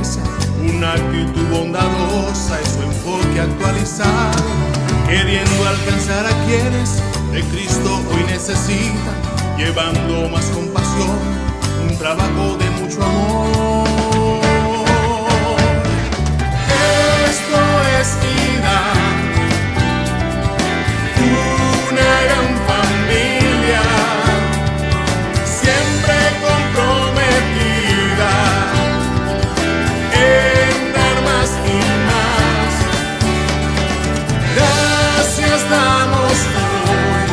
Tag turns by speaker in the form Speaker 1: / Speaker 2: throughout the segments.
Speaker 1: naturaleza, una actitud bondadosa y su enfoque actualizado, queriendo alcanzar a quienes de Cristo hoy necesitan, llevando más compasión, un trabajo de mucho amor. Esto es vida, una gran familia, siempre comprometida en dar más y más. Gracias damos hoy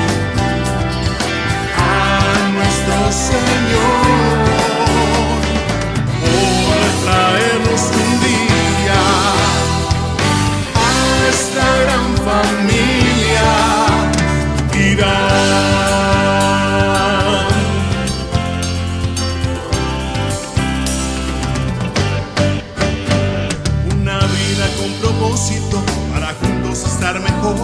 Speaker 1: a nuestro Señor por traernos un día a esta gran familia y dar. Una vida con propósito para juntos estar mejor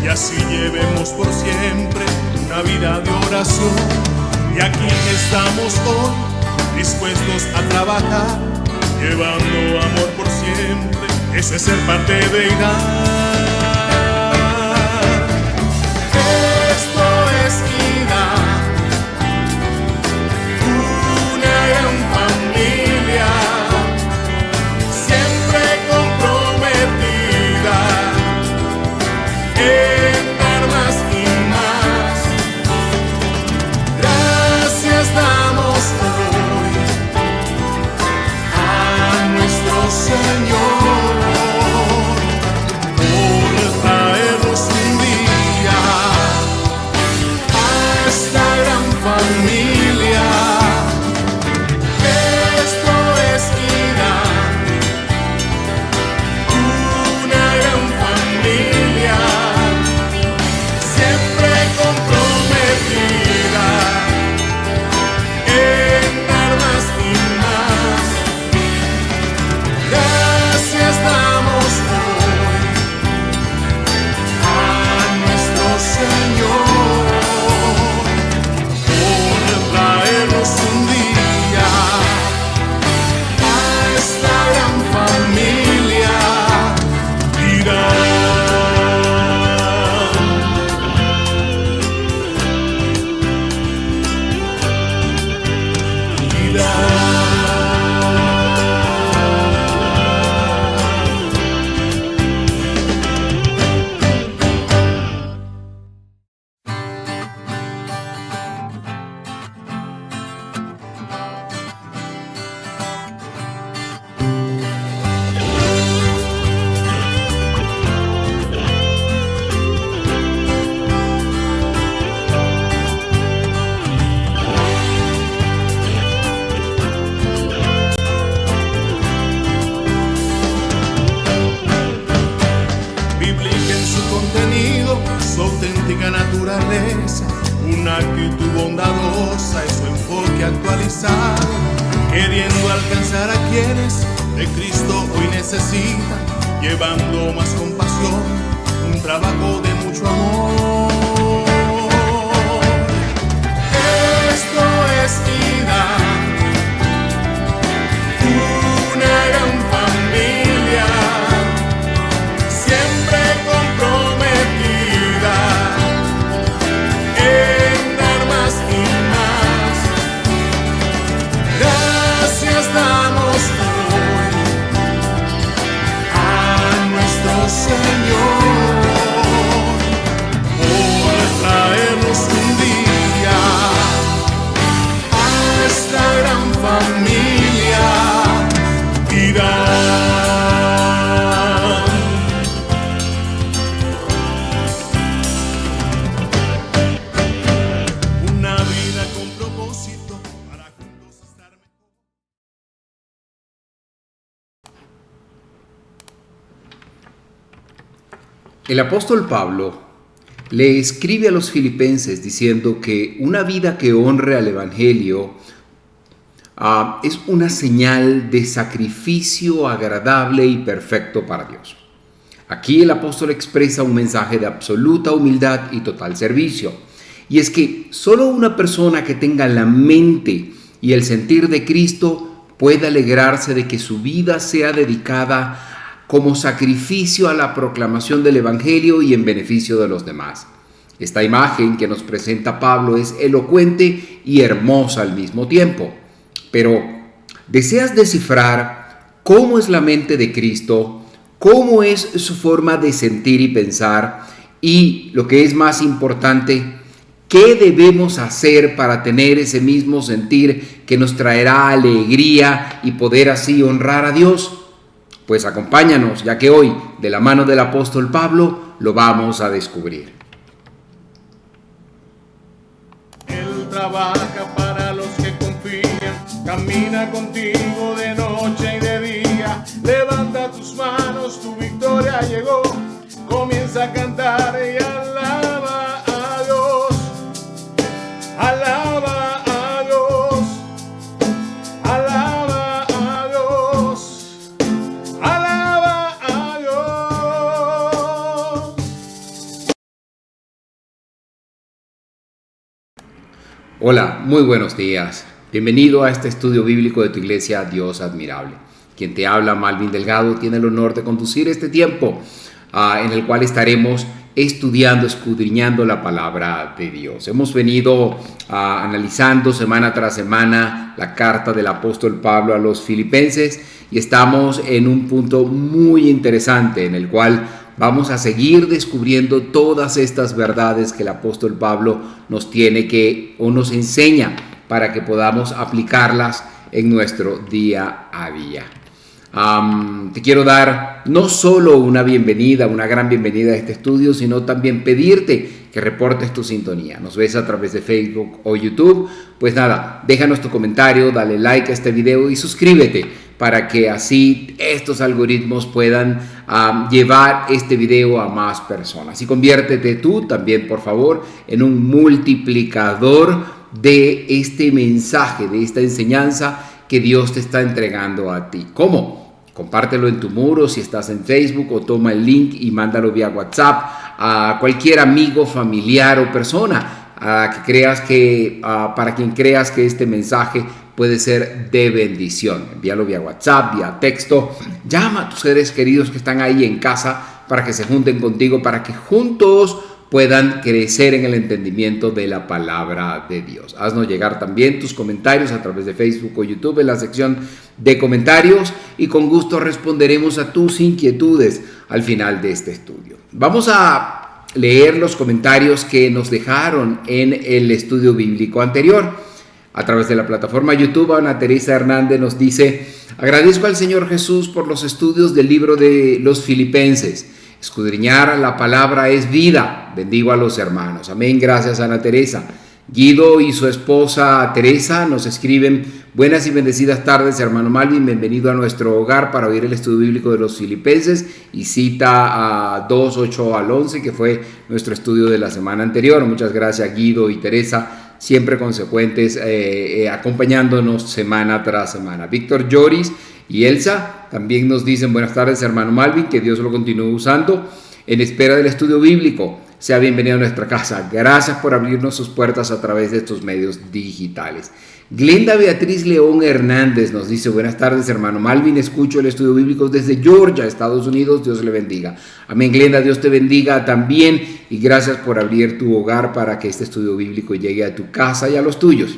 Speaker 1: y así llevemos por siempre una vida de oración. Y aquí estamos hoy dispuestos a trabajar, llevando amor por siempre. Eso es ser parte de IDAR. Esto es IDAR, una gran familia, siempre comprometida en dar más y más. Gracias damos hoy a nuestro Señor por traernos un día a esta gran familia. Esto es vida, una gran familia, siempre comprometida en dar más y más. Gracias damos hoy a nuestro Señor por traernos un día a esta gran familia y dar. Bíblica en su contenido, su auténtica naturaleza, una actitud bondadosa y su enfoque actualizado, queriendo alcanzar a quienes de Cristo hoy necesitan, llevando más compasión, un trabajo de mucho amor. Esto es vida, una gran familia, siempre comprometida en dar más y más. Gracias damos hoy a nuestro Señor por traernos un día a esta gran familia y dar. Una vida con propósito para juntos estar mejor.
Speaker 2: El apóstol Pablo le escribe a los filipenses diciendo que una vida que honre al Evangelio es una señal de sacrificio agradable y perfecto para Dios. Aquí el apóstol expresa un mensaje de absoluta humildad y total servicio. Y es que solo una persona que tenga la mente y el sentir de Cristo pueda alegrarse de que su vida sea dedicada como sacrificio a la proclamación del Evangelio y en beneficio de los demás. Esta imagen que nos presenta Pablo es elocuente y hermosa al mismo tiempo. Pero, ¿deseas descifrar cómo es la mente de Cristo? ¿Cómo es su forma de sentir y pensar? Y, lo que es más importante, ¿qué debemos hacer para tener ese mismo sentir que nos traerá alegría y poder así honrar a Dios? Pues acompáñanos, ya que hoy, de la mano del apóstol Pablo, lo vamos a descubrir.
Speaker 1: Él trabaja para los que confían, camina contigo de noche y de día. Levanta tus manos, tu victoria llegó. Comienza a cantar y alaba a Dios. Alaba a Dios. Alaba a Dios. Alaba a Dios.
Speaker 2: Hola, muy buenos días. Bienvenido a este estudio bíblico de tu iglesia Dios Admirable. Quien te habla, Malvin Delgado, tiene el honor de conducir este tiempo en el cual estaremos estudiando, escudriñando la palabra de Dios. Hemos venido analizando semana tras semana la carta del apóstol Pablo a los Filipenses y estamos en un punto muy interesante en el cual vamos a seguir descubriendo todas estas verdades que el apóstol Pablo nos tiene que o nos enseña para que podamos aplicarlas en nuestro día a día. Te quiero dar no solo una bienvenida, una gran bienvenida a este estudio, sino también pedirte que reportes tu sintonía. Nos ves a través de Facebook o YouTube. Pues nada, déjanos tu comentario, dale like a este video y suscríbete para que así estos algoritmos puedan llevar este video a más personas. Y conviértete tú también, por favor, en un multiplicador de este mensaje, de esta enseñanza que Dios te está entregando a ti. ¿Cómo? Compártelo en tu muro si estás en Facebook o toma el link y mándalo vía WhatsApp a cualquier amigo, familiar o persona para quien creas que este mensaje puede ser de bendición. Envíalo vía WhatsApp, vía texto. Llama a tus seres queridos que están ahí en casa para que se junten contigo, para que juntos puedan crecer en el entendimiento de la palabra de Dios. Haznos llegar también tus comentarios a través de Facebook o YouTube en la sección de comentarios y con gusto responderemos a tus inquietudes al final de este estudio. Vamos a leer los comentarios que nos dejaron en el estudio bíblico anterior. A través de la plataforma YouTube, Ana Teresa Hernández nos dice: agradezco al Señor Jesús por los estudios del libro de los Filipenses. Escudriñar la palabra es vida. Bendigo a los hermanos. Amén. Gracias, Ana Teresa. Guido y su esposa Teresa nos escriben: buenas y bendecidas tardes, hermano Malvin. Bienvenido a nuestro hogar para oír el estudio bíblico de los Filipenses. Y cita a 2:8 al 11, que fue nuestro estudio de la semana anterior. Muchas gracias, Guido y Teresa, siempre consecuentes, acompañándonos semana tras semana. Víctor Lloris y Elsa también nos dicen: buenas tardes, hermano Malvin, que Dios lo continúe usando en espera del estudio bíblico. Sea bienvenido a nuestra casa. Gracias por abrirnos sus puertas a través de estos medios digitales. Glenda Beatriz León Hernández nos dice: buenas tardes, hermano Malvin, escucho el estudio bíblico desde Georgia, Estados Unidos. Dios le bendiga. Amén, Glenda, Dios te bendiga también y gracias por abrir tu hogar para que este estudio bíblico llegue a tu casa y a los tuyos.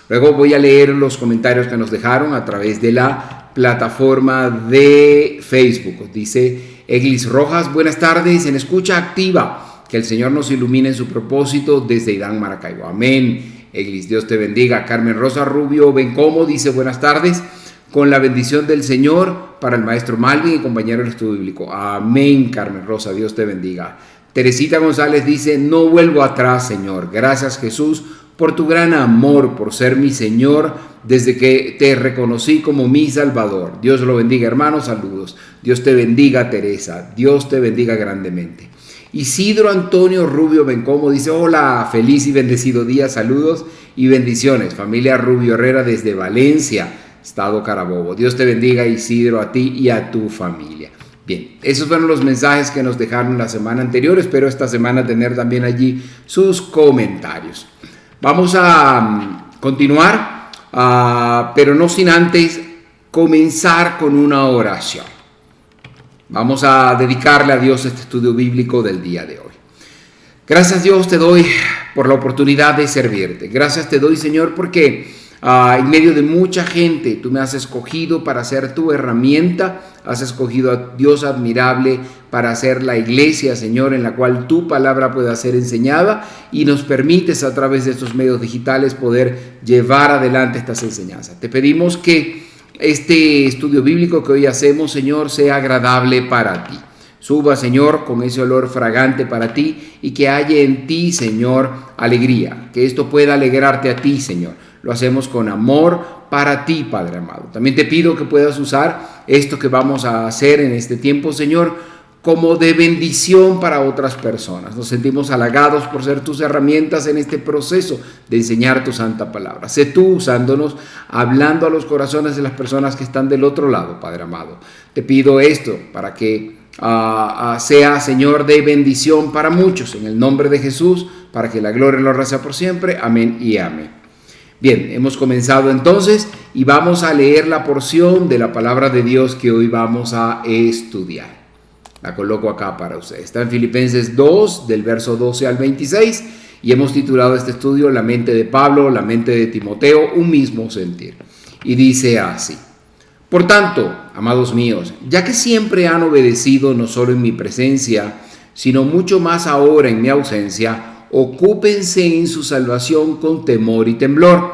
Speaker 2: Luego voy a leer los comentarios que nos dejaron a través de la plataforma de Facebook. Dice Eglis Rojas: buenas tardes, en escucha activa. Que el Señor nos ilumine en su propósito desde Idán, Maracaibo. Amén. Eglis, Dios te bendiga. Carmen Rosa Rubio Bencomo dice: buenas tardes, con la bendición del Señor para el maestro Malvin y compañero del estudio bíblico. Amén, Carmen Rosa, Dios te bendiga. Teresita González dice: no vuelvo atrás, Señor. Gracias, Jesús, por tu gran amor, por ser mi Señor desde que te reconocí como mi Salvador. Dios lo bendiga, hermanos. Saludos. Dios te bendiga, Teresa. Dios te bendiga grandemente. Isidro Antonio Rubio Bencomo dice: hola, feliz y bendecido día, saludos y bendiciones. Familia Rubio Herrera desde Valencia, Estado Carabobo. Dios te bendiga, Isidro, a ti y a tu familia. Bien, esos fueron los mensajes que nos dejaron la semana anterior. Espero esta semana tener también allí sus comentarios. Vamos a continuar, pero no sin antes comenzar con una oración. Vamos a dedicarle a Dios este estudio bíblico del día de hoy. Gracias, Dios, te doy por la oportunidad de servirte. Gracias te doy, Señor, porque en medio de mucha gente tú me has escogido para ser tu herramienta. Has escogido a Dios admirable para hacer la iglesia, Señor, en la cual tu palabra pueda ser enseñada, y nos permites a través de estos medios digitales poder llevar adelante estas enseñanzas. Te pedimos que este estudio bíblico que hoy hacemos, Señor, sea agradable para ti. Suba, Señor, con ese olor fragante para ti, y que haya en ti, Señor, alegría. Que esto pueda alegrarte a ti, Señor. Lo hacemos con amor para ti, Padre amado. También te pido que puedas usar esto que vamos a hacer en este tiempo, Señor, como de bendición para otras personas. Nos sentimos halagados por ser tus herramientas en este proceso de enseñar tu santa palabra. Sé tú usándonos, hablando a los corazones de las personas que están del otro lado, Padre amado. Te pido esto para que sea, Señor, de bendición para muchos, en el nombre de Jesús, para que la gloria y la honra sea por siempre. Amén y amén. Bien, hemos comenzado entonces y vamos a leer la porción de la palabra de Dios que hoy vamos a estudiar. La coloco acá para ustedes. Está en Filipenses 2, del verso 12 al 26, y hemos titulado este estudio La mente de Pablo, la mente de Timoteo, un mismo sentir. Y dice así: Por tanto, amados míos, ya que siempre han obedecido no solo en mi presencia, sino mucho más ahora en mi ausencia, ocúpense en su salvación con temor y temblor,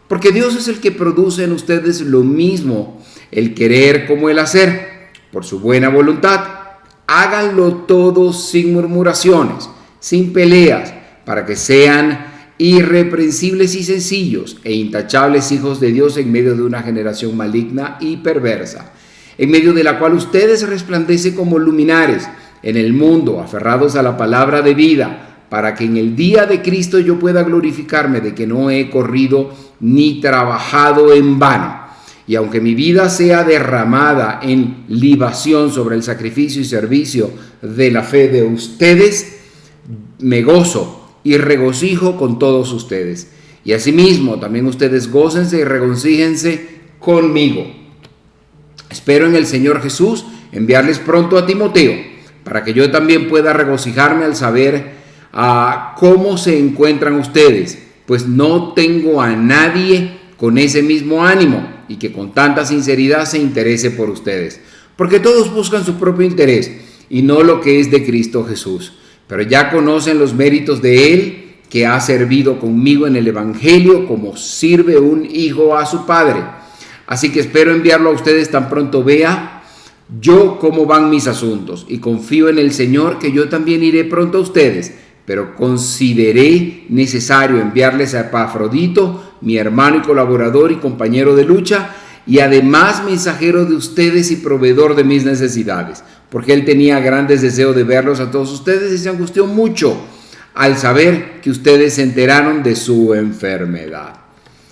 Speaker 2: porque Dios es el que produce en ustedes lo mismo, el querer como el hacer, por su buena voluntad. Háganlo todo sin murmuraciones, sin peleas, para que sean irreprensibles y sencillos e intachables hijos de Dios en medio de una generación maligna y perversa, en medio de la cual ustedes resplandecen como luminares en el mundo, aferrados a la palabra de vida, para que en el día de Cristo yo pueda glorificarme de que no he corrido ni trabajado en vano. Y aunque mi vida sea derramada en libación sobre el sacrificio y servicio de la fe de ustedes, me gozo y regocijo con todos ustedes. Y asimismo también ustedes gócense y regocíjense conmigo. Espero en el Señor Jesús enviarles pronto a Timoteo, para que yo también pueda regocijarme al saber cómo se encuentran ustedes, pues no tengo a nadie con ese mismo ánimo y que con tanta sinceridad se interese por ustedes, porque todos buscan su propio interés y no lo que es de Cristo Jesús, pero ya conocen los méritos de Él, que ha servido conmigo en el Evangelio como sirve un hijo a su padre. Así que espero enviarlo a ustedes tan pronto vea yo cómo van mis asuntos, y confío en el Señor que yo también iré pronto a ustedes. Pero consideré necesario enviarles a Epafrodito, mi hermano y colaborador y compañero de lucha, y además mensajero de ustedes y proveedor de mis necesidades, porque él tenía grandes deseos de verlos a todos ustedes y se angustió mucho al saber que ustedes se enteraron de su enfermedad.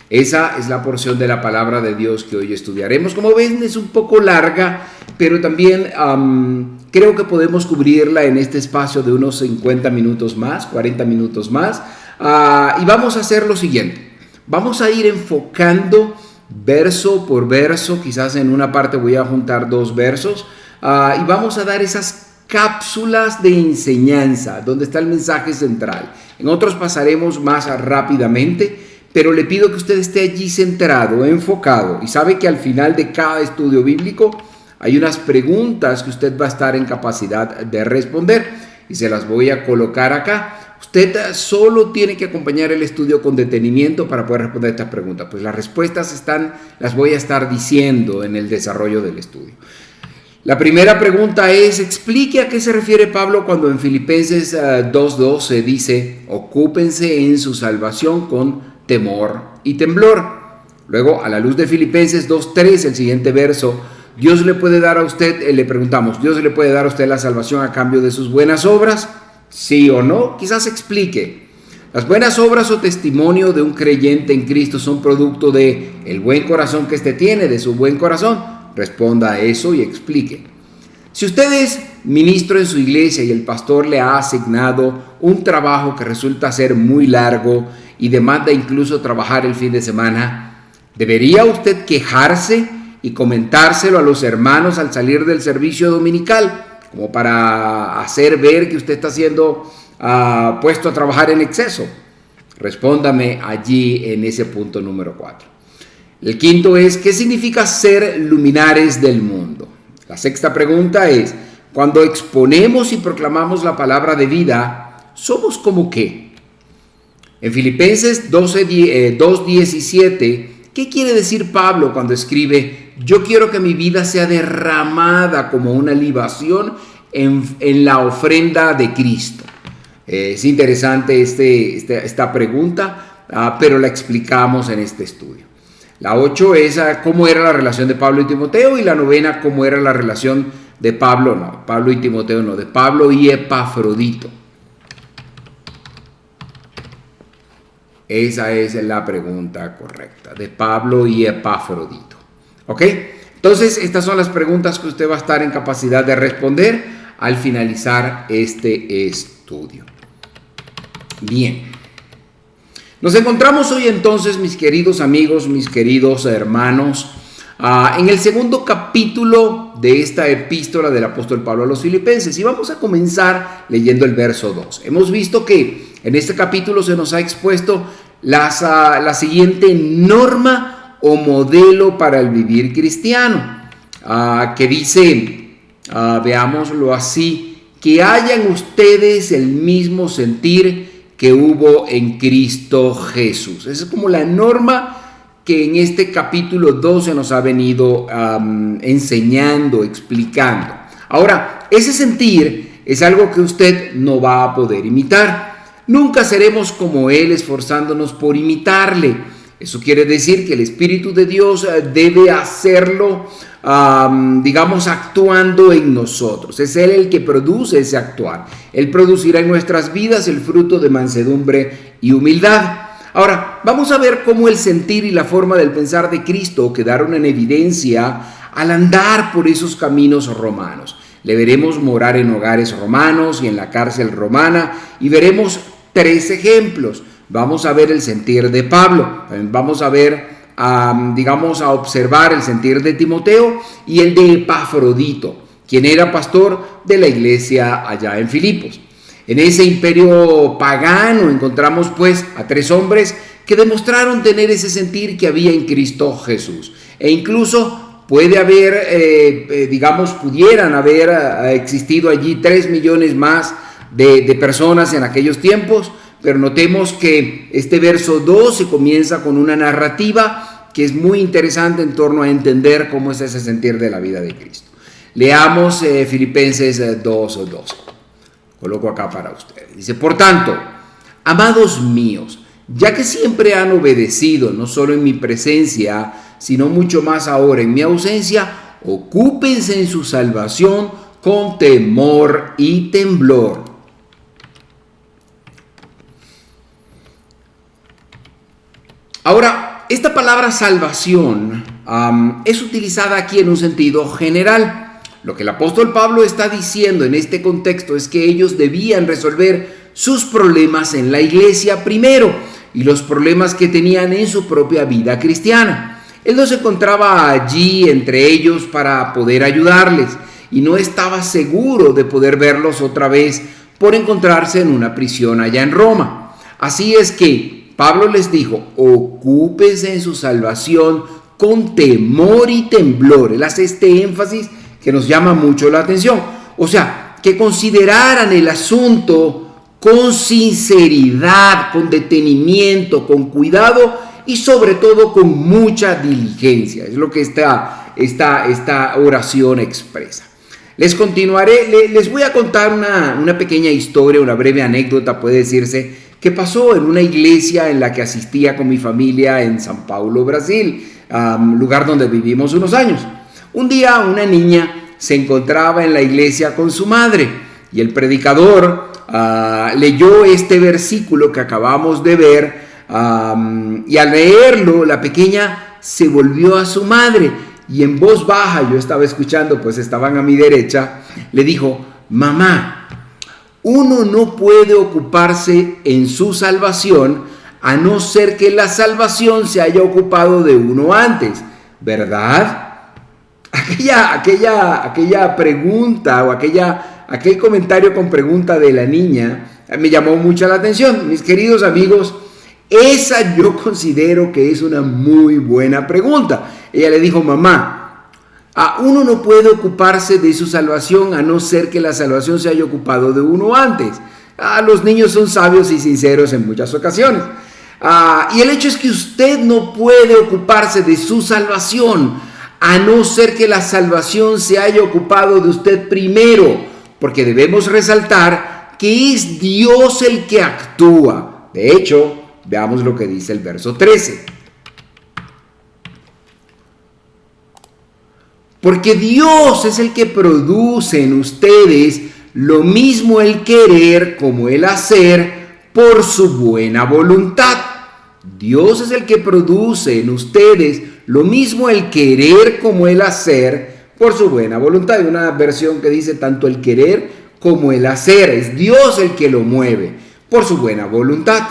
Speaker 2: Esa es la porción de la palabra de Dios que hoy estudiaremos. Como ven, es un poco larga, pero también creo que podemos cubrirla en este espacio de unos 50 minutos más, 40 minutos más. Y vamos a hacer lo siguiente. Vamos a ir enfocando verso por verso. Quizás en una parte voy a juntar dos versos. Y vamos a dar esas cápsulas de enseñanza, donde está el mensaje central. En otros pasaremos más rápidamente, pero le pido que usted esté allí centrado, enfocado, y sabe que al final de cada estudio bíblico hay unas preguntas que usted va a estar en capacidad de responder, y se las voy a colocar acá. Usted solo tiene que acompañar el estudio con detenimiento para poder responder estas preguntas, pues las respuestas las voy a estar diciendo en el desarrollo del estudio. La primera pregunta es: explique a qué se refiere Pablo cuando en Filipenses 2:12 dice: ocúpense en su salvación con temor y temblor. Luego, a la luz de Filipenses 2:3, el siguiente verso, Dios le puede dar a usted, le preguntamos, ¿Dios le puede dar a usted la salvación a cambio de sus buenas obras? ¿Sí o no? Quizás explique. Las buenas obras o testimonio de un creyente en Cristo son producto de el buen corazón que éste tiene, de su buen corazón. Responda a eso y explique. Si usted es ministro en su iglesia y el pastor le ha asignado un trabajo que resulta ser muy largo y demanda incluso trabajar el fin de semana, ¿debería usted quejarse y comentárselo a los hermanos al salir del servicio dominical, como para hacer ver que usted está siendo puesto a trabajar en exceso? Respóndame allí en ese punto número 4. El quinto es, ¿qué significa ser luminares del mundo? La sexta pregunta es, cuando exponemos y proclamamos la palabra de vida, ¿somos como qué? En Filipenses 2:17, ¿qué quiere decir Pablo cuando escribe, yo quiero que mi vida sea derramada como una libación en la ofrenda de Cristo? Es interesante esta pregunta, pero la explicamos en este estudio. La 8 es cómo era la relación de Pablo y Timoteo, y la 9, cómo era la relación de Pablo y Timoteo, de Pablo y Epafrodito. Esa es la pregunta correcta, de Pablo y Epafrodito. ¿Ok? Entonces, estas son las preguntas que usted va a estar en capacidad de responder al finalizar este estudio. Bien. Nos encontramos hoy entonces, mis queridos amigos, mis queridos hermanos, en el segundo capítulo de esta epístola del apóstol Pablo a los Filipenses, y vamos a comenzar leyendo el verso 2. Hemos visto que en este capítulo se nos ha expuesto la siguiente norma o modelo para el vivir cristiano, que dice, veámoslo así, que haya en ustedes el mismo sentir que hubo en Cristo Jesús. Esa es como la norma que en este capítulo 2 se nos ha venido enseñando, explicando. Ahora, ese sentir es algo que usted no va a poder imitar. Nunca seremos como Él esforzándonos por imitarle. Eso quiere decir que el Espíritu de Dios debe hacerlo, actuando en nosotros. Es Él el que produce ese actuar. Él producirá en nuestras vidas el fruto de mansedumbre y humildad. Ahora, vamos a ver cómo el sentir y la forma del pensar de Cristo quedaron en evidencia al andar por esos caminos romanos. Le veremos morar en hogares romanos y en la cárcel romana, y veremos 3 ejemplos. Vamos a ver el sentir de Pablo, vamos a ver, a observar el sentir de Timoteo y el de Epafrodito, quien era pastor de la iglesia allá en Filipos. En ese imperio pagano encontramos pues a 3 hombres que demostraron tener ese sentir que había en Cristo Jesús. E incluso pudieran haber existido allí 3 millones más de personas en aquellos tiempos. Pero notemos que este verso 2 se comienza con una narrativa que es muy interesante en torno a entender cómo es ese sentir de la vida de Cristo. Leamos Filipenses 2:12. Coloco acá para ustedes. Dice, por tanto, amados míos, ya que siempre han obedecido, no solo en mi presencia, sino mucho más ahora en mi ausencia, ocúpense en su salvación con temor y temblor. Ahora, esta palabra salvación es utilizada aquí en un sentido general. Lo que el apóstol Pablo está diciendo en este contexto es que ellos debían resolver sus problemas en la iglesia primero y los problemas que tenían en su propia vida cristiana. Él no se encontraba allí entre ellos para poder ayudarles y no estaba seguro de poder verlos otra vez por encontrarse en una prisión allá en Roma. Así es que Pablo les dijo, ocúpense en su salvación con temor y temblor. Él hace este énfasis que nos llama mucho la atención. O sea, que consideraran el asunto con sinceridad, con detenimiento, con cuidado y sobre todo con mucha diligencia. Es lo que esta oración expresa. Les voy a contar una pequeña historia, una breve anécdota, puede decirse, que pasó en una iglesia en la que asistía con mi familia en São Paulo, Brasil, lugar donde vivimos unos años. Un día una niña se encontraba en la iglesia con su madre y el predicador leyó este versículo que acabamos de ver y al leerlo la pequeña se volvió a su madre y en voz baja, yo estaba escuchando, pues estaban a mi derecha, le dijo, mamá, uno no puede ocuparse en su salvación a no ser que la salvación se haya ocupado de uno antes, ¿verdad? aquella pregunta o aquel comentario con pregunta de la niña me llamó mucho la atención. Mis queridos amigos, esa yo considero que es una muy buena pregunta. Ella le dijo: mamá, uno no puede ocuparse de su salvación a no ser que la salvación se haya ocupado de uno antes. Los niños son sabios y sinceros en muchas ocasiones. Y el hecho es que usted no puede ocuparse de su salvación a no ser que la salvación se haya ocupado de usted primero, porque debemos resaltar que es Dios el que actúa. De hecho, veamos lo que dice el verso 13. Porque Dios es el que produce en ustedes lo mismo el querer como el hacer por su buena voluntad. Dios es el que produce en ustedes lo mismo el querer como el hacer por su buena voluntad. Hay una versión que dice tanto el querer como el hacer. Es Dios el que lo mueve por su buena voluntad.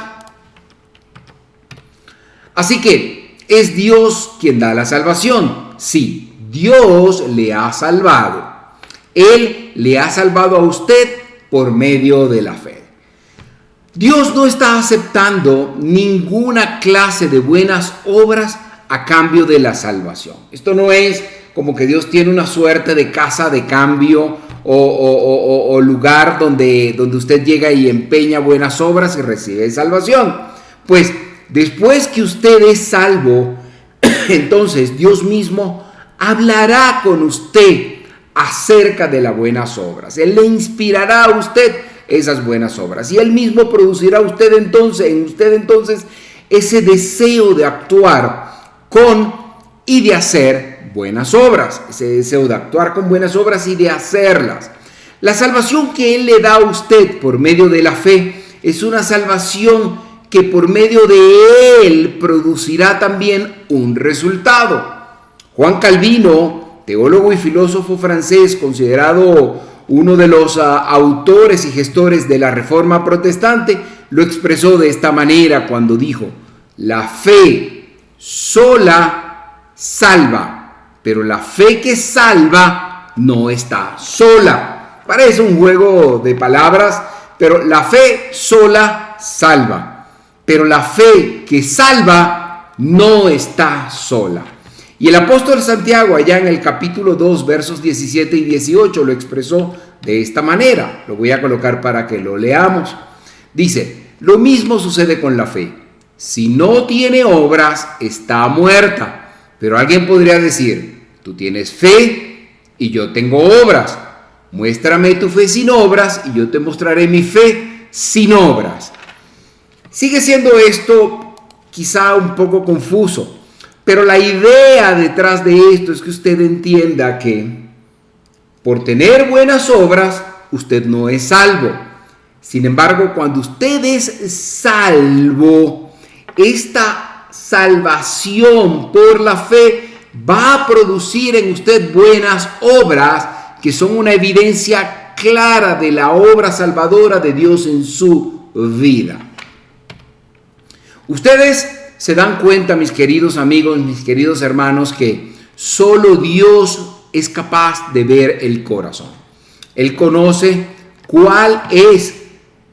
Speaker 2: Así que, ¿es Dios quien da la salvación? Sí, Dios le ha salvado. Él le ha salvado a usted por medio de la fe. Dios no está aceptando ninguna clase de buenas obras a cambio de la salvación. Esto no es como que Dios tiene una suerte de casa de cambio o lugar donde usted llega y empeña buenas obras y recibe salvación. Pues después que usted es salvo, entonces Dios mismo hablará con usted acerca de las buenas obras. Él le inspirará a usted esas buenas obras y Él mismo producirá en usted entonces ese deseo de actuar con y de hacer buenas obras, ese deseo de actuar con buenas obras y de hacerlas. La salvación que Él le da a usted por medio de la fe es una salvación que por medio de Él producirá también un resultado. Juan Calvino, teólogo y filósofo francés, considerado uno de los autores y gestores de la Reforma Protestante, lo expresó de esta manera cuando dijo: la fe sola salva, pero la fe que salva no está sola. Parece un juego de palabras, pero la fe sola salva, pero la fe que salva no está sola. Y el apóstol Santiago, allá en el capítulo 2, versos 17 y 18, lo expresó de esta manera. Lo voy a colocar para que lo leamos. Dice: lo mismo sucede con la fe. Si no tiene obras, está muerta. Pero alguien podría decir: tú tienes fe y yo tengo obras. Muéstrame tu fe sin obras y yo te mostraré mi fe sin obras. Sigue siendo esto quizá un poco confuso, pero la idea detrás de esto es que usted entienda que por tener buenas obras, usted no es salvo. Sin embargo, cuando usted es salvo, esta salvación por la fe va a producir en usted buenas obras que son una evidencia clara de la obra salvadora de Dios en su vida. Ustedes se dan cuenta, mis queridos amigos, mis queridos hermanos, que solo Dios es capaz de ver el corazón. Él conoce cuál es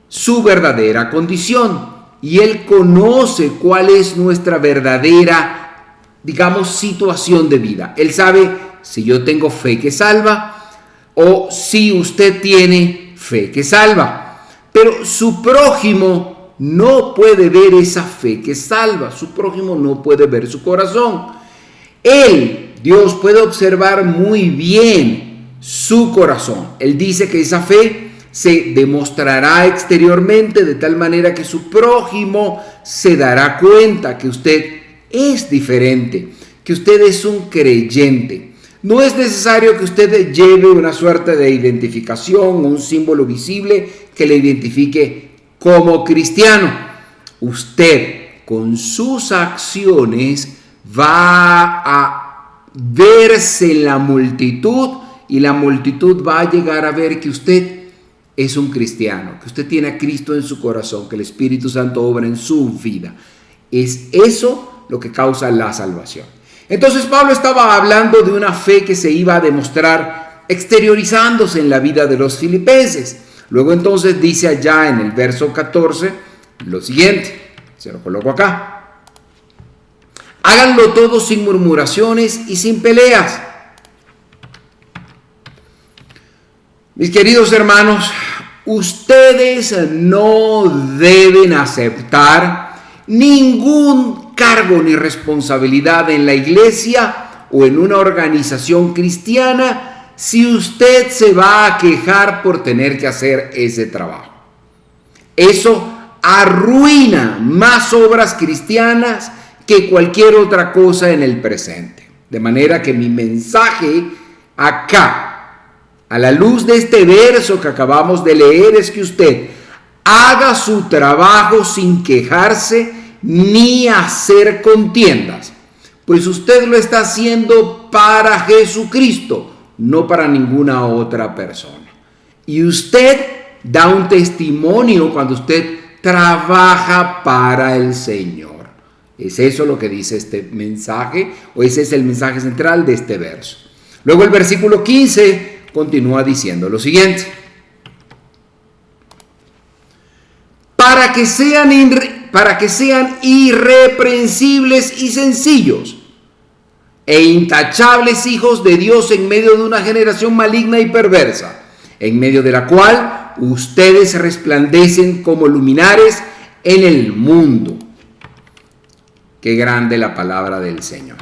Speaker 2: su verdadera condición y Él conoce cuál es nuestra verdadera, situación de vida. Él sabe si yo tengo fe que salva o si usted tiene fe que salva. Pero su prójimo no puede ver esa fe que salva. Su prójimo no puede ver su corazón. Dios puede observar muy bien su corazón. Él dice que esa fe se demostrará exteriormente de tal manera que su prójimo se dará cuenta que usted es diferente, que usted es un creyente. No es necesario que usted lleve una suerte de identificación, un símbolo visible que le identifique como cristiano. Usted con sus acciones va a verse en la multitud y la multitud va a llegar a ver que usted es un cristiano, que usted tiene a Cristo en su corazón, que el Espíritu Santo obra en su vida. Es eso lo que causa la salvación. Entonces Pablo estaba hablando de una fe que se iba a demostrar exteriorizándose en la vida de los filipenses. Luego entonces dice allá en el verso 14 lo siguiente, se lo coloco acá: háganlo todo sin murmuraciones y sin peleas. Mis queridos hermanos, ustedes no deben aceptar ningún cargo ni responsabilidad en la iglesia o en una organización cristiana si usted se va a quejar por tener que hacer ese trabajo. Eso arruina más obras cristianas que cualquier otra cosa en el presente. De manera que mi mensaje acá, a la luz de este verso que acabamos de leer, es que usted haga su trabajo sin quejarse ni hacer contiendas, pues usted lo está haciendo para Jesucristo, no para ninguna otra persona. Y usted da un testimonio cuando usted trabaja para el Señor. Es eso lo que dice este mensaje, o ese es el mensaje central de este verso. Luego el versículo 15 continúa diciendo lo siguiente: para que sean irreprensibles y sencillos e intachables hijos de Dios en medio de una generación maligna y perversa, en medio de la cual ustedes resplandecen como luminares en el mundo. Qué grande la palabra del Señor.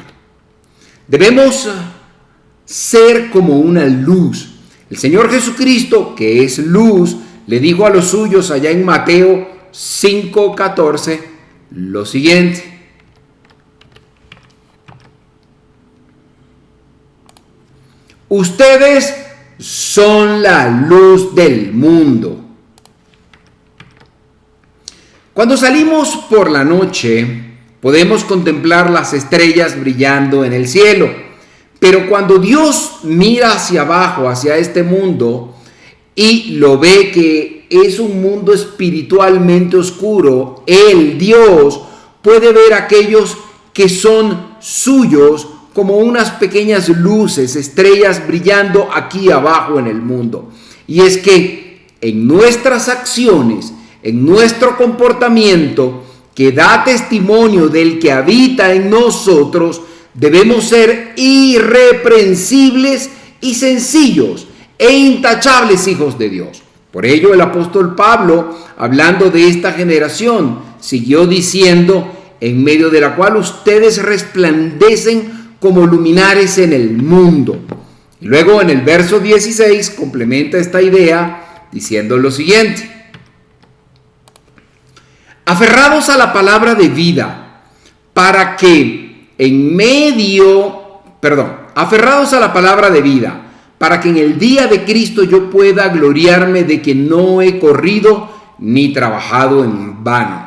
Speaker 2: Debemos ser como una luz. El Señor Jesucristo, que es luz, le dijo a los suyos allá en Mateo 5:14 lo siguiente: ustedes son la luz del mundo. Cuando salimos por la noche, podemos contemplar las estrellas brillando en el cielo. Pero cuando Dios mira hacia abajo, hacia este mundo, y lo ve que es un mundo espiritualmente oscuro, Él, Dios, puede ver aquellos que son suyos como unas pequeñas luces, estrellas brillando aquí abajo en el mundo. Y es que en nuestras acciones, en nuestro comportamiento, que da testimonio del que habita en nosotros, debemos ser irreprensibles y sencillos e intachables hijos de Dios. Por ello el apóstol Pablo, hablando de esta generación, siguió diciendo: en medio de la cual ustedes resplandecen como luminares en el mundo. Y luego en el verso 16 complementa esta idea diciendo lo siguiente: aferrados a la palabra de vida, para que aferrados a la palabra de vida, para que en el día de Cristo yo pueda gloriarme de que no he corrido ni trabajado en vano.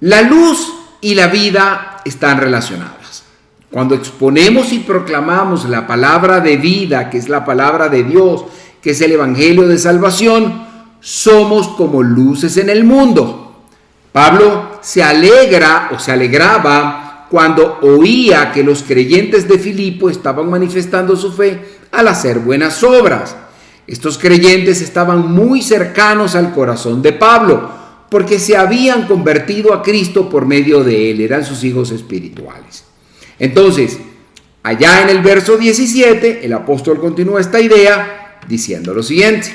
Speaker 2: La luz y la vida están relacionadas. Cuando exponemos y proclamamos la palabra de vida, que es la palabra de Dios, que es el evangelio de salvación, somos como luces en el mundo. Pablo se alegraba cuando oía que los creyentes de Filipo estaban manifestando su fe al hacer buenas obras. Estos creyentes estaban muy cercanos al corazón de Pablo, porque se habían convertido a Cristo por medio de él, eran sus hijos espirituales. Entonces, allá en el verso 17, el apóstol continúa esta idea diciendo lo siguiente: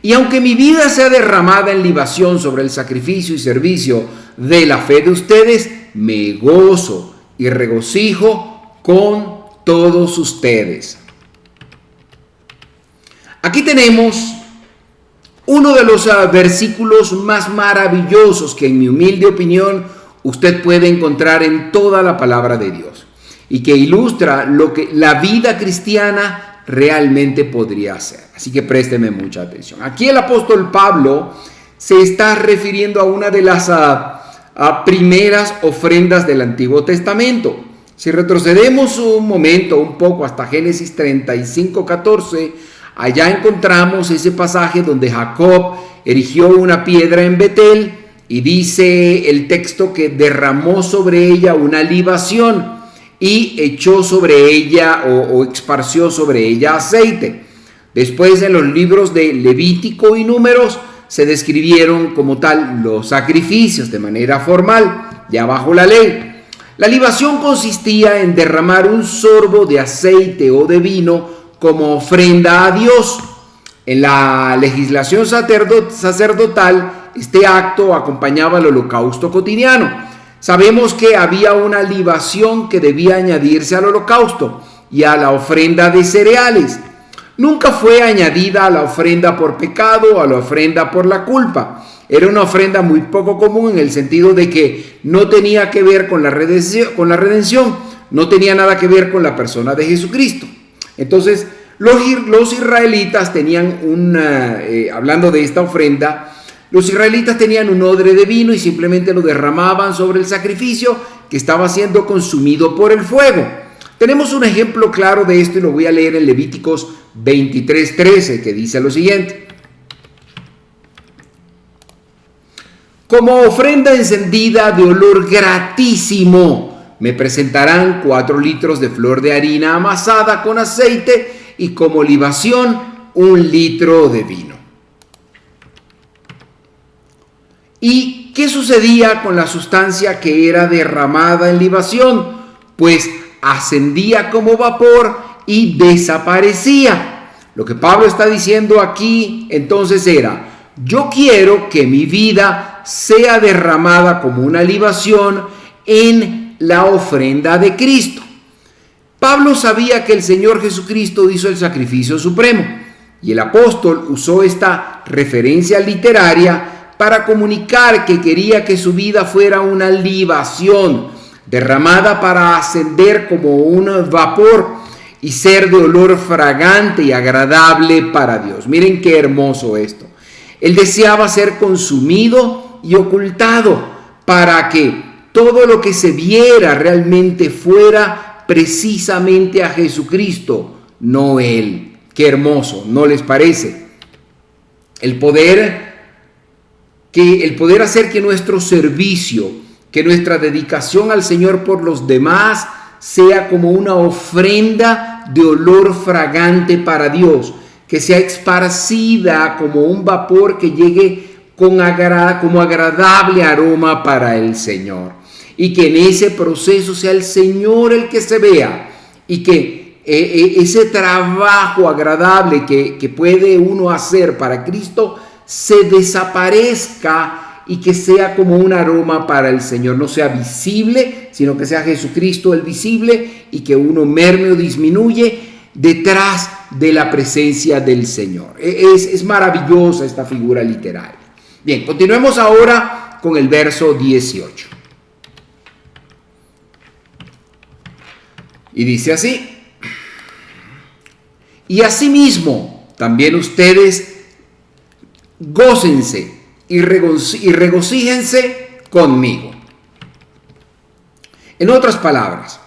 Speaker 2: y aunque mi vida sea derramada en libación sobre el sacrificio y servicio de la fe de ustedes, me gozo y regocijo con todos ustedes. Aquí tenemos uno de los versículos más maravillosos que, en mi humilde opinión, usted puede encontrar en toda la palabra de Dios, y que ilustra lo que la vida cristiana realmente podría ser. Así que présteme mucha atención. Aquí el apóstol Pablo se está refiriendo a una de las primeras ofrendas del Antiguo Testamento. Si retrocedemos un momento, un poco, hasta Génesis 35:14, allá encontramos ese pasaje donde Jacob erigió una piedra en Betel y dice el texto que derramó sobre ella una libación y echó sobre ella o esparció sobre ella aceite. Después, en los libros de Levítico y Números se describieron como tal los sacrificios de manera formal, ya bajo la ley. La libación consistía en derramar un sorbo de aceite o de vino como ofrenda a Dios. En la legislación sacerdotal, este acto acompañaba el holocausto cotidiano. Sabemos que había una libación que debía añadirse al holocausto y a la ofrenda de cereales. Nunca fue añadida a la ofrenda por pecado o a la ofrenda por la culpa. Era una ofrenda muy poco común en el sentido de que no tenía que ver con la redención, no tenía nada que ver con la persona de Jesucristo. Entonces, los israelitas tenían hablando de esta ofrenda, los israelitas tenían un odre de vino y simplemente lo derramaban sobre el sacrificio que estaba siendo consumido por el fuego. Tenemos un ejemplo claro de esto y lo voy a leer en Levíticos 23:13, que dice lo siguiente: como ofrenda encendida de olor gratísimo, me presentarán 4 litros de flor de harina amasada con aceite y como libación 1 litro de vino. ¿Y qué sucedía con la sustancia que era derramada en libación? Pues ascendía como vapor y desaparecía. Lo que Pablo está diciendo aquí entonces era: yo quiero que mi vida sea derramada como una libación en la ofrenda de Cristo. Pablo sabía que el Señor Jesucristo hizo el sacrificio supremo y el apóstol usó esta referencia literaria para comunicar que quería que su vida fuera una libación derramada para ascender como un vapor y ser de olor fragante y agradable para Dios. Miren qué hermoso esto. Él deseaba ser consumido y ocultado para que todo lo que se viera realmente fuera precisamente a Jesucristo, no Él. Qué hermoso, ¿no les parece? El poder hacer que nuestro servicio, que nuestra dedicación al Señor por los demás sea como una ofrenda de olor fragante para Dios, que sea esparcida como un vapor que llegue como agradable aroma para el Señor, y que en ese proceso sea el Señor el que se vea, y que ese trabajo agradable que puede uno hacer para Cristo se desaparezca y que sea como un aroma para el Señor, no sea visible, sino que sea Jesucristo el visible y que uno merme o disminuye detrás de la presencia del Señor. Es maravillosa esta figura literaria. Bien, continuemos ahora con el verso 18. Y dice así: y asimismo también ustedes gócense y regocíjense conmigo. En otras palabras,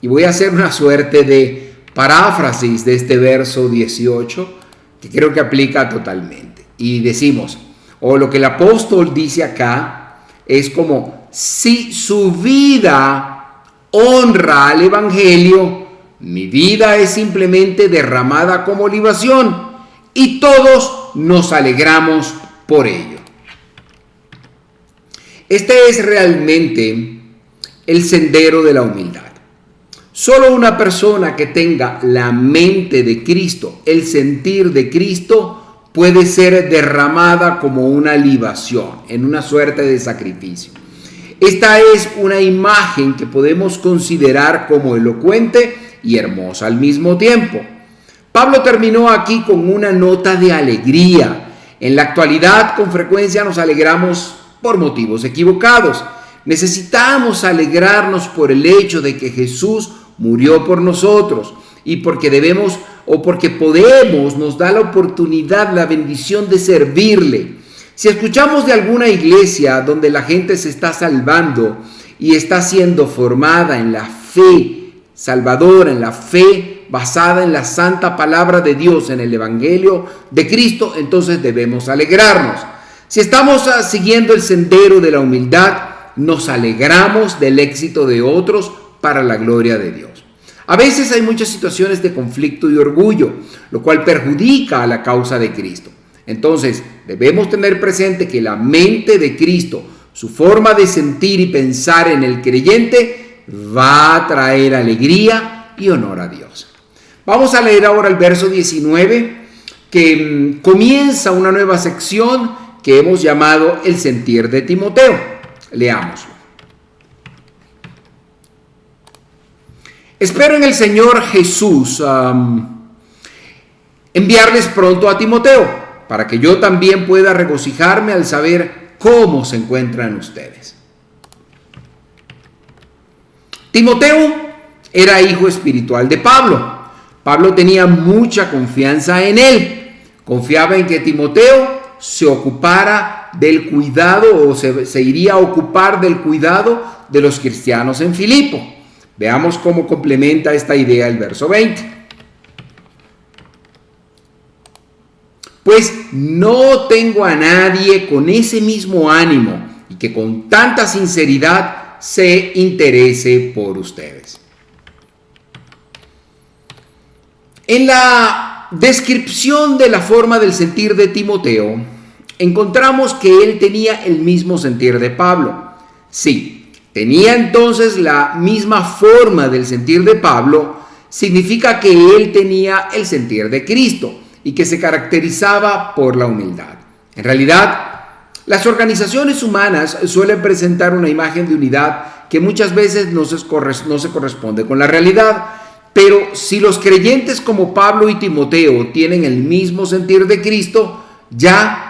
Speaker 2: y voy a hacer una suerte de paráfrasis de este verso 18 que creo que aplica totalmente, y decimos, o lo que el apóstol dice acá es como: si su vida honra al evangelio, mi vida es simplemente derramada como libación y todos nos alegramos por ello. Este es realmente el sendero de la humildad. Solo una persona que tenga la mente de Cristo, el sentir de Cristo, puede ser derramada como una libación, en una suerte de sacrificio. Esta es una imagen que podemos considerar como elocuente y hermosa al mismo tiempo. Pablo terminó aquí con una nota de alegría. En la actualidad, con frecuencia nos alegramos por motivos equivocados. Necesitamos alegrarnos por el hecho de que Jesús murió por nosotros y porque debemos o porque podemos, nos da la oportunidad, la bendición de servirle. Si escuchamos de alguna iglesia donde la gente se está salvando y está siendo formada en la fe salvadora, en la fe basada en la santa palabra de Dios, en el Evangelio de Cristo, entonces debemos alegrarnos. Si estamos siguiendo el sendero de la humildad, nos alegramos del éxito de otros para la gloria de Dios. A veces hay muchas situaciones de conflicto y orgullo, lo cual perjudica a la causa de Cristo. Entonces, debemos tener presente que la mente de Cristo, su forma de sentir y pensar en el creyente, va a traer alegría y honor a Dios. Vamos a leer ahora el verso 19, que comienza una nueva sección que hemos llamado el sentir de Timoteo. Leámoslo. Espero en el Señor Jesús enviarles pronto a Timoteo, para que yo también pueda regocijarme al saber cómo se encuentran ustedes. Timoteo era hijo espiritual de Pablo. Pablo tenía mucha confianza en él. Confiaba en que Timoteo se ocupara del cuidado o se iría a ocupar del cuidado de los cristianos en Filipo. Veamos cómo complementa esta idea el verso 20. Pues no tengo a nadie con ese mismo ánimo y que con tanta sinceridad se interese por ustedes. En la descripción de la forma del sentir de Timoteo, encontramos que él tenía el mismo sentir de Pablo. Sí, tenía entonces la misma forma del sentir de Pablo, significa que él tenía el sentir de Cristo y que se caracterizaba por la humildad. En realidad, las organizaciones humanas suelen presentar una imagen de unidad que muchas veces no se corresponde con la realidad, pero si los creyentes como Pablo y Timoteo tienen el mismo sentir de Cristo, ya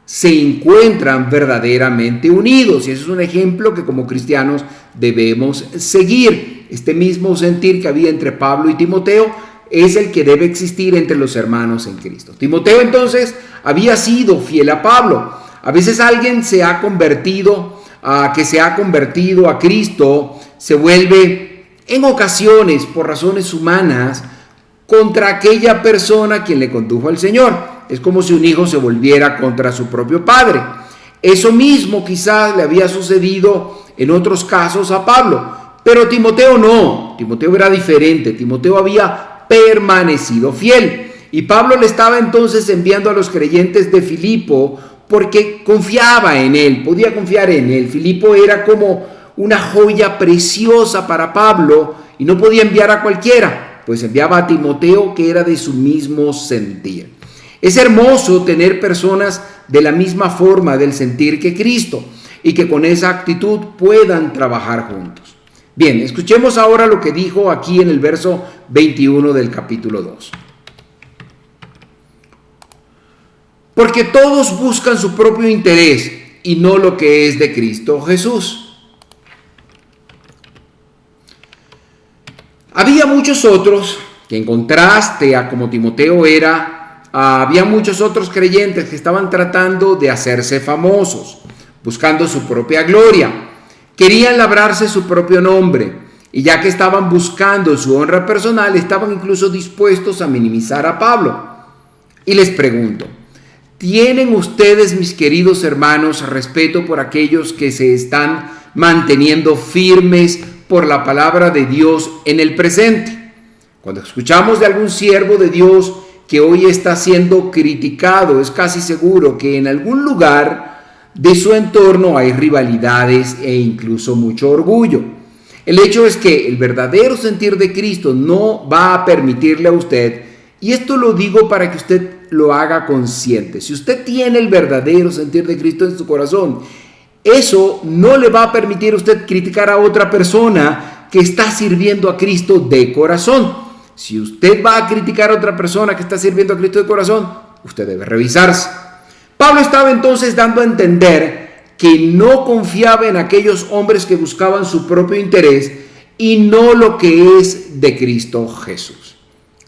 Speaker 2: se encuentran verdaderamente unidos, y eso es un ejemplo que como cristianos debemos seguir. Este mismo sentir que había entre Pablo y Timoteo es el que debe existir entre los hermanos en Cristo. Timoteo entonces había sido fiel a Pablo. A veces alguien que se ha convertido a Cristo se vuelve en ocasiones por razones humanas contra aquella persona a quien le condujo al Señor. Es como si un hijo se volviera contra su propio padre. Eso mismo quizás le había sucedido en otros casos a Pablo, pero Timoteo no. Timoteo era diferente. Timoteo había permanecido fiel. Y Pablo le estaba entonces enviando a los creyentes de Filipo porque confiaba en él, podía confiar en él. Filipo era como una joya preciosa para Pablo y no podía enviar a cualquiera, pues enviaba a Timoteo que era de su mismo sentir. Es hermoso tener personas de la misma forma del sentir que Cristo y que con esa actitud puedan trabajar juntos. Bien, escuchemos ahora lo que dijo aquí en el verso 21 del capítulo 2. Porque todos buscan su propio interés y no lo que es de Cristo Jesús. Había muchos otros que, en contraste a como Timoteo era, había muchos otros creyentes que estaban tratando de hacerse famosos, buscando su propia gloria. Querían labrarse su propio nombre, y ya que estaban buscando su honra personal, estaban incluso dispuestos a minimizar a Pablo. Y les pregunto, ¿tienen ustedes, mis queridos hermanos, respeto por aquellos que se están manteniendo firmes por la palabra de Dios en el presente? Cuando escuchamos de algún siervo de Dios que hoy está siendo criticado, es casi seguro que en algún lugar de su entorno hay rivalidades e incluso mucho orgullo. El hecho es que el verdadero sentir de Cristo no va a permitirle a usted, y esto lo digo para que usted lo haga consciente, si usted tiene el verdadero sentir de Cristo en su corazón, eso no le va a permitir a usted criticar a otra persona que está sirviendo a Cristo de corazón. Si usted va a criticar a otra persona que está sirviendo a Cristo de corazón, usted debe revisarse. Pablo estaba entonces dando a entender que no confiaba en aquellos hombres que buscaban su propio interés y no lo que es de Cristo Jesús.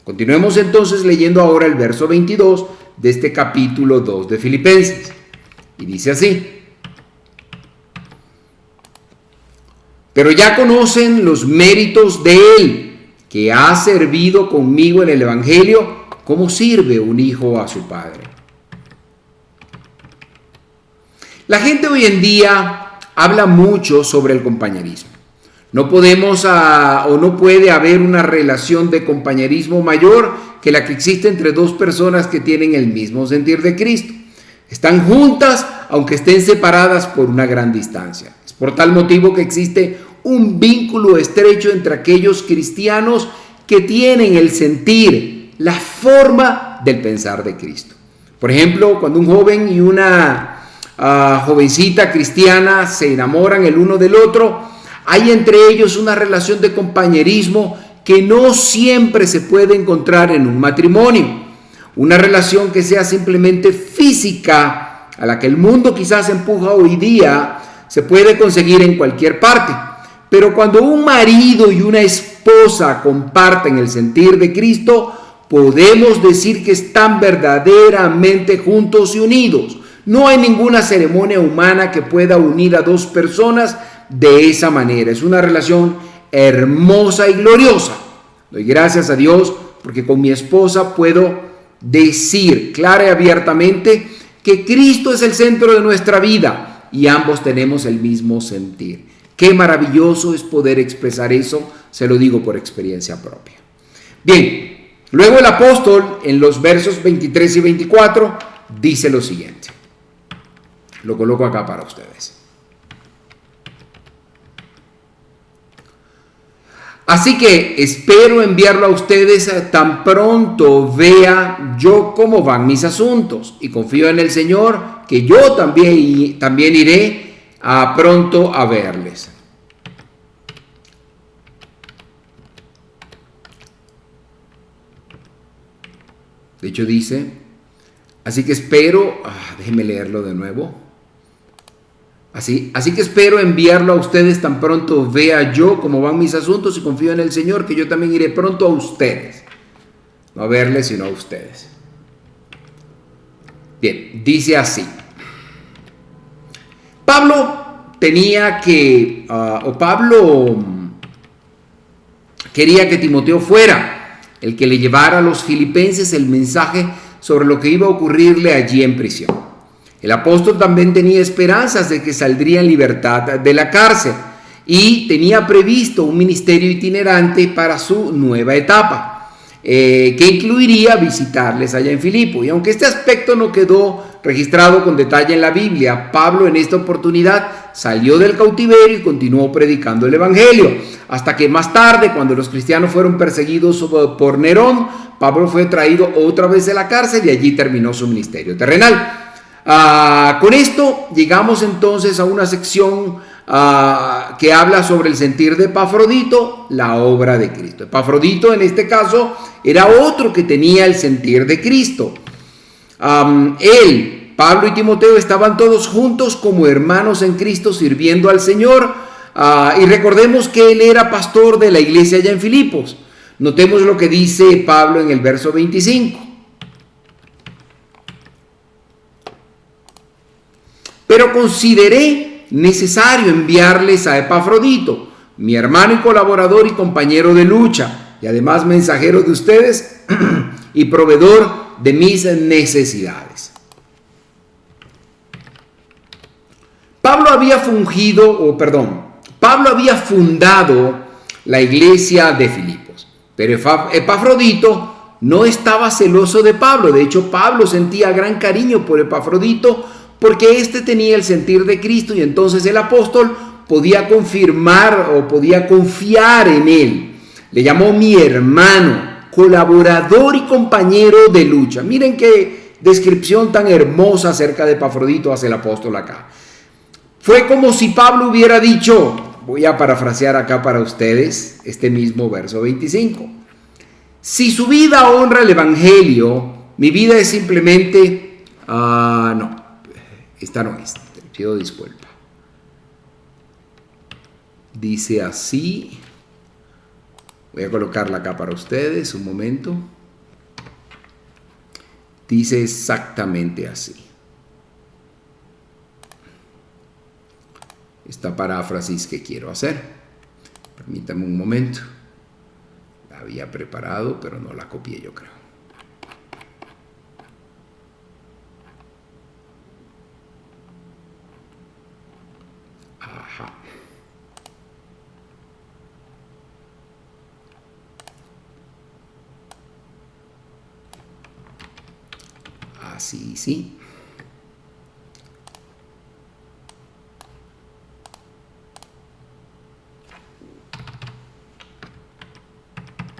Speaker 2: Continuemos entonces leyendo ahora el verso 22 de este capítulo 2 de Filipenses. Y dice así: pero ya conocen los méritos de él, que ha servido conmigo en el Evangelio, ¿cómo sirve un hijo a su padre? La gente hoy en día habla mucho sobre el compañerismo. No podemos o no puede haber una relación de compañerismo mayor que la que existe entre dos personas que tienen el mismo sentir de Cristo. Están juntas aunque estén separadas por una gran distancia. Es por tal motivo que existe un vínculo estrecho entre aquellos cristianos que tienen el sentir, la forma del pensar de Cristo. Por ejemplo, cuando un joven y una jovencita cristiana se enamoran el uno del otro, hay entre ellos una relación de compañerismo que no siempre se puede encontrar en un matrimonio. Una relación que sea simplemente física, a la que el mundo quizás empuja hoy día, se puede conseguir en cualquier parte. Pero cuando un marido y una esposa comparten el sentir de Cristo, podemos decir que están verdaderamente juntos y unidos. No hay ninguna ceremonia humana que pueda unir a dos personas de esa manera. Es una relación hermosa y gloriosa. Doy gracias a Dios porque con mi esposa puedo decir clara y abiertamente que Cristo es el centro de nuestra vida y ambos tenemos el mismo sentir. Qué maravilloso es poder expresar eso, se lo digo por experiencia propia. Bien, luego el apóstol en los versos 23 y 24 dice lo siguiente. Lo coloco acá para ustedes. Así que espero enviarlo a ustedes tan pronto vea yo cómo van mis asuntos. Y confío en el Señor que yo también iré pronto a verles. De hecho dice, así que espero, déjenme leerlo de nuevo. Así que espero enviarlo a ustedes tan pronto vea yo cómo van mis asuntos y confío en el Señor que yo también iré pronto a ustedes. No a verles, sino a ustedes. Bien, dice así. Pablo quería que Timoteo fuera el que le llevara a los filipenses el mensaje sobre lo que iba a ocurrirle allí en prisión. El apóstol también tenía esperanzas de que saldría en libertad de la cárcel y tenía previsto un ministerio itinerante para su nueva etapa, que incluiría visitarles allá en Filipo. Y aunque este aspecto no quedó registrado con detalle en la Biblia, Pablo en esta oportunidad salió del cautiverio y continuó predicando el Evangelio, hasta que más tarde, cuando los cristianos fueron perseguidos por Nerón, Pablo fue traído otra vez de la cárcel y allí terminó su ministerio terrenal. Con esto llegamos entonces a una sección que habla sobre el sentir de Epafrodito, la obra de Cristo. Epafrodito en este caso era otro que tenía el sentir de Cristo. Él, Pablo y Timoteo estaban todos juntos como hermanos en Cristo sirviendo al Señor, y recordemos que él era pastor de la iglesia allá en Filipos. Notemos lo que dice Pablo en el verso 25. Pero consideré necesario enviarles a Epafrodito, mi hermano y colaborador y compañero de lucha, y además mensajero de ustedes y proveedor de mis necesidades. Pablo había fundado la iglesia de Filipos, pero Epafrodito no estaba celoso de Pablo. De hecho, Pablo sentía gran cariño por Epafrodito porque éste tenía el sentir de Cristo y entonces el apóstol podía confirmar o podía confiar en él. Le llamó mi hermano, colaborador y compañero de lucha. Miren qué descripción tan hermosa acerca de Epafrodito hace el apóstol acá. Fue como si Pablo hubiera dicho, voy a parafrasear acá para ustedes este mismo verso 25. Si su vida honra el Evangelio, mi vida es simplemente, esta no es, te pido disculpa. Dice así, voy a colocarla acá para ustedes, un momento. Dice exactamente así. Esta paráfrasis que quiero hacer. Permítame un momento. A había preparado, pero no la copié, yo creo. Ajá. Así, sí.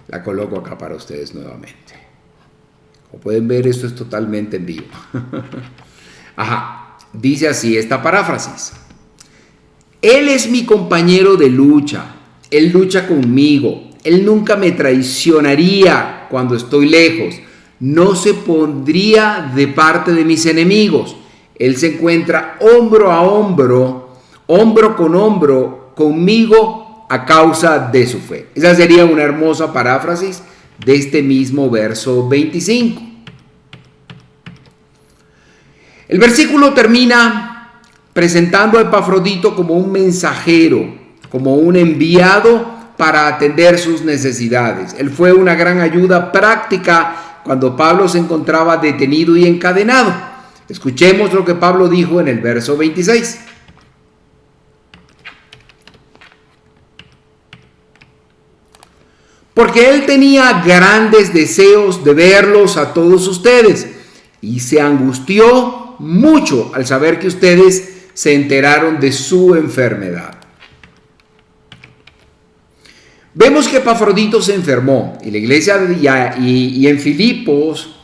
Speaker 2: La coloco acá para ustedes nuevamente. Como pueden ver, esto es totalmente en vivo. Ajá, dice así esta paráfrasis. Él es mi compañero de lucha. Él lucha conmigo. Él nunca me traicionaría cuando estoy lejos. No se pondría de parte de mis enemigos. Él se encuentra hombro a hombro, hombro con hombro conmigo a causa de su fe. Esa sería una hermosa paráfrasis de este mismo verso 25. El versículo termina presentando a Epafrodito como un mensajero, como un enviado para atender sus necesidades. Él fue una gran ayuda práctica cuando Pablo se encontraba detenido y encadenado. Escuchemos lo que Pablo dijo en el verso 26. Porque él tenía grandes deseos de verlos a todos ustedes y se angustió mucho al saber que ustedes se enteraron de su enfermedad. Vemos que Epafrodito se enfermó y la iglesia y en Filipos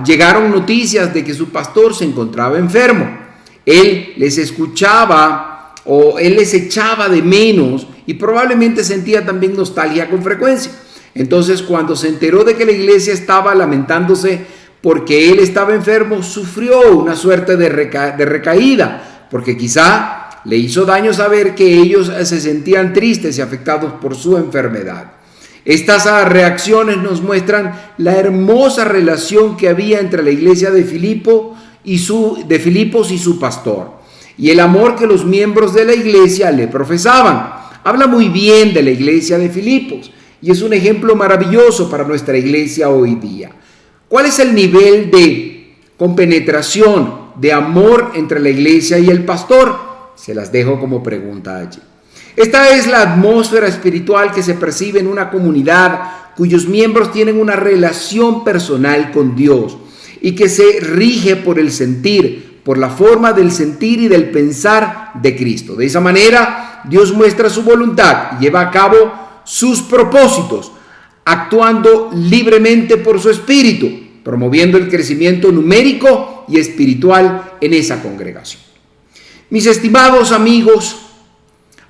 Speaker 2: llegaron noticias de que su pastor se encontraba enfermo. Él les escuchaba o él les echaba de menos y probablemente sentía también nostalgia con frecuencia. Entonces, cuando se enteró de que la iglesia estaba lamentándose porque él estaba enfermo, sufrió una suerte de recaída, porque quizá le hizo daño saber que ellos se sentían tristes y afectados por su enfermedad. Estas reacciones nos muestran la hermosa relación que había entre la iglesia de Filipos y su pastor, y el amor que los miembros de la iglesia le profesaban. Habla muy bien de la iglesia de Filipos y es un ejemplo maravilloso para nuestra iglesia hoy día. ¿Cuál es el nivel de compenetración, de amor entre la iglesia y el pastor? Se las dejo como pregunta allí. Esta es la atmósfera espiritual que se percibe en una comunidad cuyos miembros tienen una relación personal con Dios y que se rige por el sentir, por la forma del sentir y del pensar de Cristo. De esa manera, Dios muestra su voluntad y lleva a cabo sus propósitos, actuando libremente por su espíritu, promoviendo el crecimiento numérico y espiritual en esa congregación. Mis estimados amigos,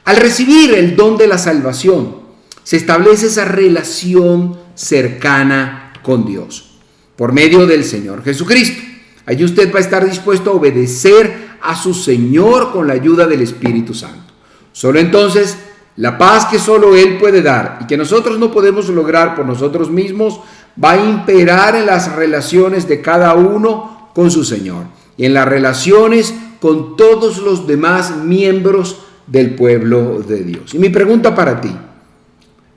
Speaker 2: al recibir el don de la salvación, se establece esa relación cercana con Dios por medio del Señor Jesucristo. Allí usted va a estar dispuesto a obedecer a su Señor con la ayuda del Espíritu Santo. Solo entonces la paz que solo Él puede dar y que nosotros no podemos lograr por nosotros mismos va a imperar en las relaciones de cada uno con su Señor y en las relaciones con todos los demás miembros del pueblo de Dios. Y mi pregunta para ti,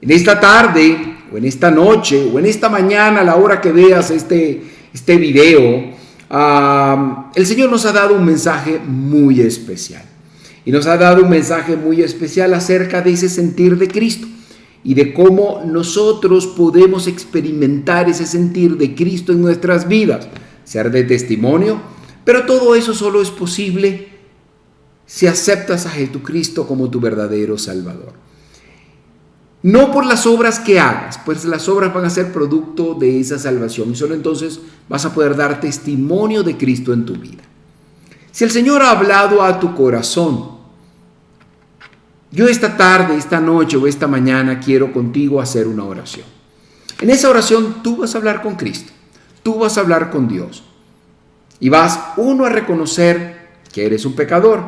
Speaker 2: en esta tarde o en esta noche o en esta mañana a la hora que veas este video, el Señor nos ha dado un mensaje muy especial. Y nos ha dado un mensaje muy especial acerca de ese sentir de Cristo y de cómo nosotros podemos experimentar ese sentir de Cristo en nuestras vidas, ser de testimonio, pero todo eso solo es posible si aceptas a Jesucristo como tu verdadero Salvador. No por las obras que hagas, pues las obras van a ser producto de esa salvación y solo entonces vas a poder dar testimonio de Cristo en tu vida. Si el Señor ha hablado a tu corazón, yo esta tarde, esta noche o esta mañana quiero contigo hacer una oración. En esa oración tú vas a hablar con Cristo, tú vas a hablar con Dios y vas a reconocer que eres un pecador.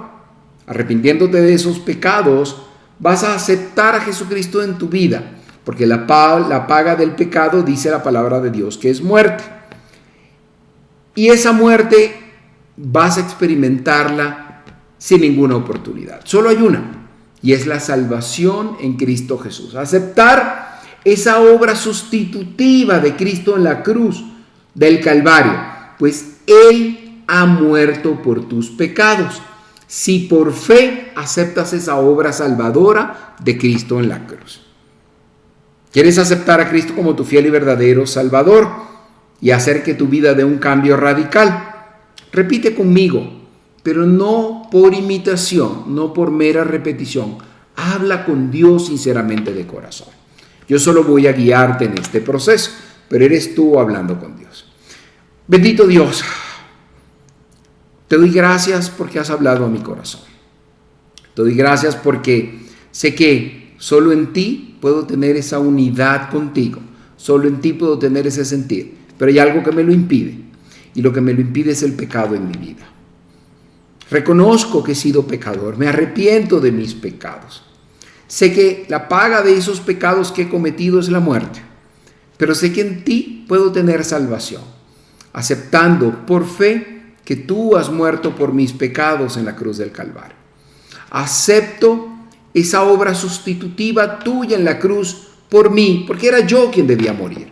Speaker 2: Arrepintiéndote de esos pecados, vas a aceptar a Jesucristo en tu vida, porque la paga del pecado, dice la palabra de Dios, que es muerte. Y esa muerte vas a experimentarla sin ninguna oportunidad. Solo hay una, y es la salvación en Cristo Jesús. Aceptar esa obra sustitutiva de Cristo en la cruz del Calvario, pues Él ha muerto por tus pecados. Si por fe aceptas esa obra salvadora de Cristo en la cruz. ¿Quieres aceptar a Cristo como tu fiel y verdadero Salvador y hacer que tu vida dé un cambio radical? Repite conmigo, pero no por imitación, no por mera repetición. Habla con Dios sinceramente de corazón. Yo solo voy a guiarte en este proceso, pero eres tú hablando con Dios. Bendito Dios, te doy gracias porque has hablado a mi corazón. Te doy gracias porque sé que solo en ti puedo tener esa unidad contigo. Solo en ti puedo tener ese sentir. Pero hay algo que me lo impide. Y lo que me lo impide es el pecado en mi vida. Reconozco que he sido pecador. Me arrepiento de mis pecados. Sé que la paga de esos pecados que he cometido es la muerte. Pero sé que en ti puedo tener salvación. Aceptando por fe que tú has muerto por mis pecados en la cruz del Calvario. Acepto esa obra sustitutiva tuya en la cruz por mí, porque era yo quien debía morir.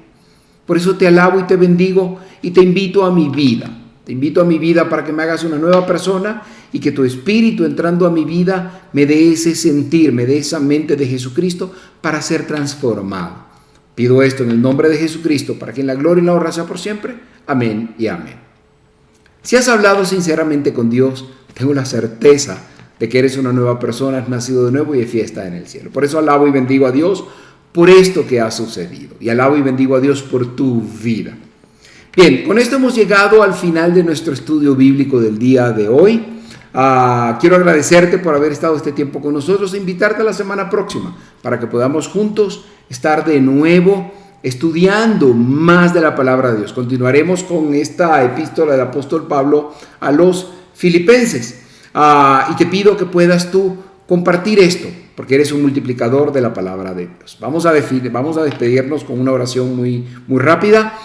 Speaker 2: Por eso te alabo y te bendigo y te invito a mi vida. Te invito a mi vida para que me hagas una nueva persona y que tu Espíritu entrando a mi vida me dé ese sentir, me dé esa mente de Jesucristo para ser transformado. Pido esto en el nombre de Jesucristo, para que en la gloria y la honra sea por siempre. Amén y amén. Si has hablado sinceramente con Dios, tengo la certeza de que eres una nueva persona, has nacido de nuevo y hay fiesta en el cielo. Por eso alabo y bendigo a Dios por esto que ha sucedido. Y alabo y bendigo a Dios por tu vida. Bien, con esto hemos llegado al final de nuestro estudio bíblico del día de hoy. Quiero agradecerte por haber estado este tiempo con nosotros e invitarte a la semana próxima para que podamos juntos estar de nuevo estudiando más de la palabra de Dios. Continuaremos con esta epístola del apóstol Pablo a los Filipenses. Y te pido que puedas tú compartir esto, porque eres un multiplicador de la palabra de Dios. Vamos a despedirnos con una oración muy rápida,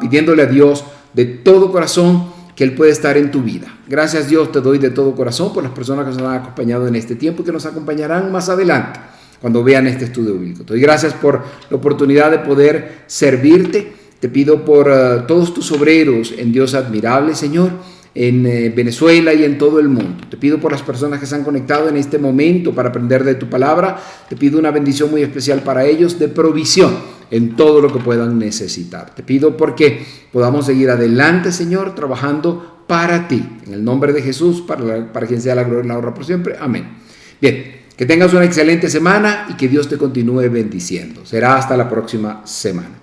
Speaker 2: pidiéndole a Dios de todo corazón que Él puede estar en tu vida. Gracias, Dios, te doy de todo corazón por las personas que nos han acompañado en este tiempo y que nos acompañarán más adelante cuando vean este estudio bíblico. Te doy gracias por la oportunidad de poder servirte. Te pido por todos tus obreros en Dios admirable, Señor, en Venezuela y en todo el mundo. Te pido por las personas que se han conectado en este momento para aprender de tu palabra. Te pido una bendición muy especial para ellos de provisión en todo lo que puedan necesitar. Te pido porque podamos seguir adelante, Señor, trabajando para ti. En el nombre de Jesús, para quien sea la gloria y la honra por siempre. Amén. Bien. Que tengas una excelente semana y que Dios te continúe bendiciendo. Será hasta la próxima semana.